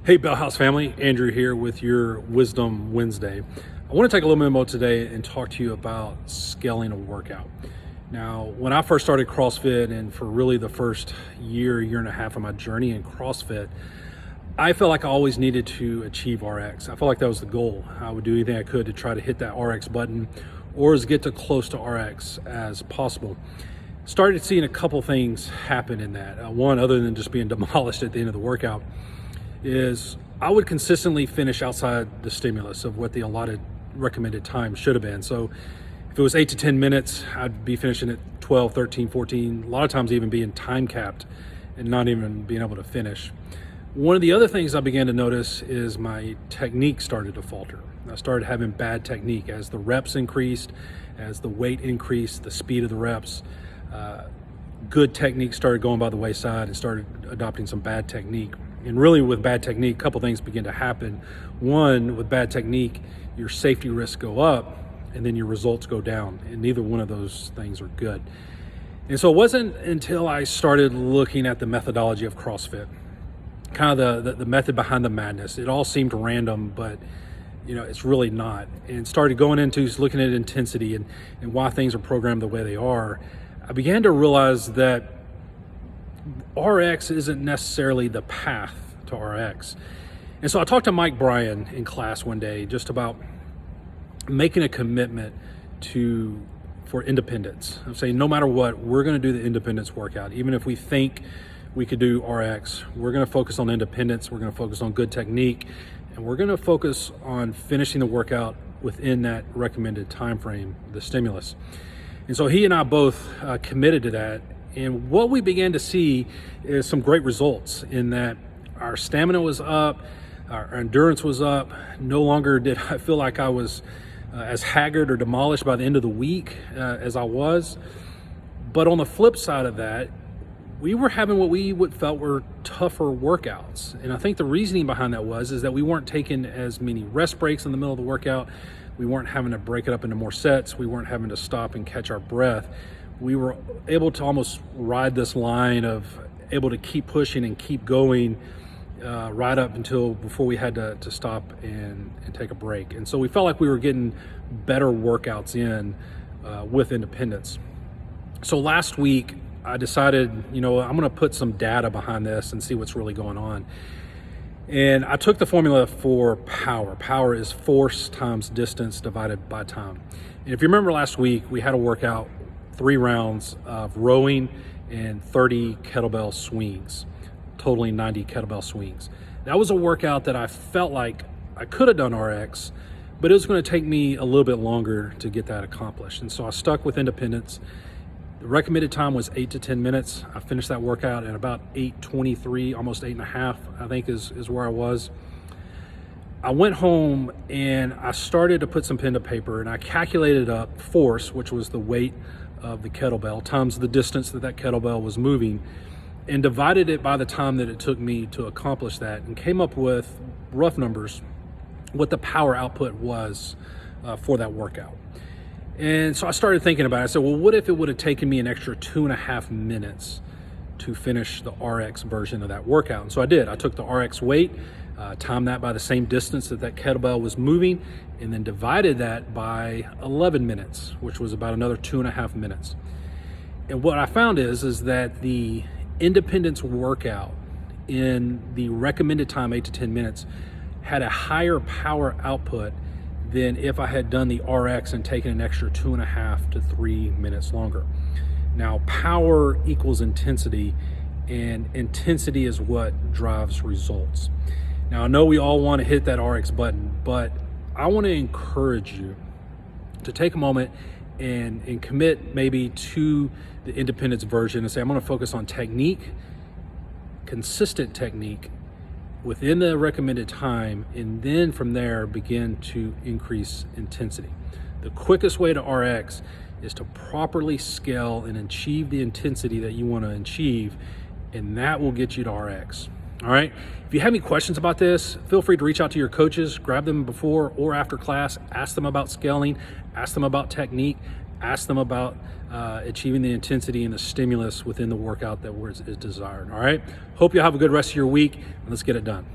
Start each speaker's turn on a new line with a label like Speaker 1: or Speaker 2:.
Speaker 1: Hey, Bell House family, Andrew here with your Wisdom Wednesday. I want to take a little bit today and talk to you about scaling a workout. Now, when I first started CrossFit and for really the first year and a half of my journey in CrossFit, I felt like I always needed to achieve RX. I felt like that was the goal. I would do anything I could to try to hit that RX button or as get to close to RX as possible. Started seeing a couple things happen in that. One, other than just being demolished at the end of the workout, is I would consistently finish outside the stimulus of what the allotted recommended time should have been. So if it was 8 to 10 minutes, I'd be finishing at 12, 13, 14, a lot of times even being time capped and not even being able to finish. One of the other things I began to notice is my technique started to falter. I started having bad technique as the reps increased, as the weight increased, the speed of the reps. Good technique started going by the wayside and started adopting some bad technique. And really with bad technique, a couple things begin to happen. One, with bad technique, your safety risks go up and then your results go down. And neither one of those things are good. And so it wasn't until I started looking at the methodology of CrossFit, kind of the method behind the madness. It all seemed random, but it's really not. And started going into looking at intensity and why things are programmed the way they are. I began to realize that RX isn't necessarily the path to RX. And so I talked to Mike Bryan in class one day just about making a commitment for independence. I'm saying no matter what, we're going to do the independence workout. Even if we think we could do RX, we're going to focus on independence, we're going to focus on good technique, and we're going to focus on finishing the workout within that recommended time frame, the stimulus. And so he and I both committed to that. And what we began to see is some great results in that our stamina was up, our endurance was up. No longer did I feel like I was as haggard or demolished by the end of the week as I was. But on the flip side of that, we were having what we felt were tougher workouts. And I think the reasoning behind that is that we weren't taking as many rest breaks in the middle of the workout. We weren't having to break it up into more sets. We weren't having to stop and catch our breath. We were able to almost ride this line of able to keep pushing and keep going right up until before we had to stop and take a break. And so we felt like we were getting better workouts in with independence. So last week I decided, I'm going to put some data behind this and see what's really going on. And I took the formula for power. Power is force times distance divided by time. And if you remember last week, we had a workout 3 rounds of rowing and 30 kettlebell swings, totaling 90 kettlebell swings. That was a workout that I felt like I could have done RX, but it was going to take me a little bit longer to get that accomplished. And so I stuck with independence. The recommended time was 8 to 10 minutes. I finished that workout at about 8:23, almost 8.5, I think is where I was. I went home and I started to put some pen to paper and I calculated up force, which was the weight of the kettlebell times the distance that kettlebell was moving, and divided it by the time that it took me to accomplish that, and came up with rough numbers what the power output was for that workout. And so I started thinking about it. I said, well, what if it would have taken me an extra 2.5 minutes to finish the RX version of that workout? And so I did. I took the RX weight, timed that by the same distance that kettlebell was moving, and then divided that by 11 minutes, which was about another 2.5 minutes. And what I found is that the independence workout in the recommended time, 8 to 10 minutes, had a higher power output than if I had done the RX and taken an extra 2.5 to 3 minutes longer. Now, power equals intensity, and intensity is what drives results. Now, I know we all want to hit that RX button, but I want to encourage you to take a moment and commit maybe to the independence version and say, I'm going to focus on technique, consistent technique within the recommended time, and then from there begin to increase intensity. The quickest way to RX is to properly scale and achieve the intensity that you want to achieve, and that will get you to RX. All right. If you have any questions about this, feel free to reach out to your coaches, grab them before or after class, ask them about scaling, ask them about technique, ask them about achieving the intensity and the stimulus within the workout that is desired. All right. Hope you have a good rest of your week, and let's get it done.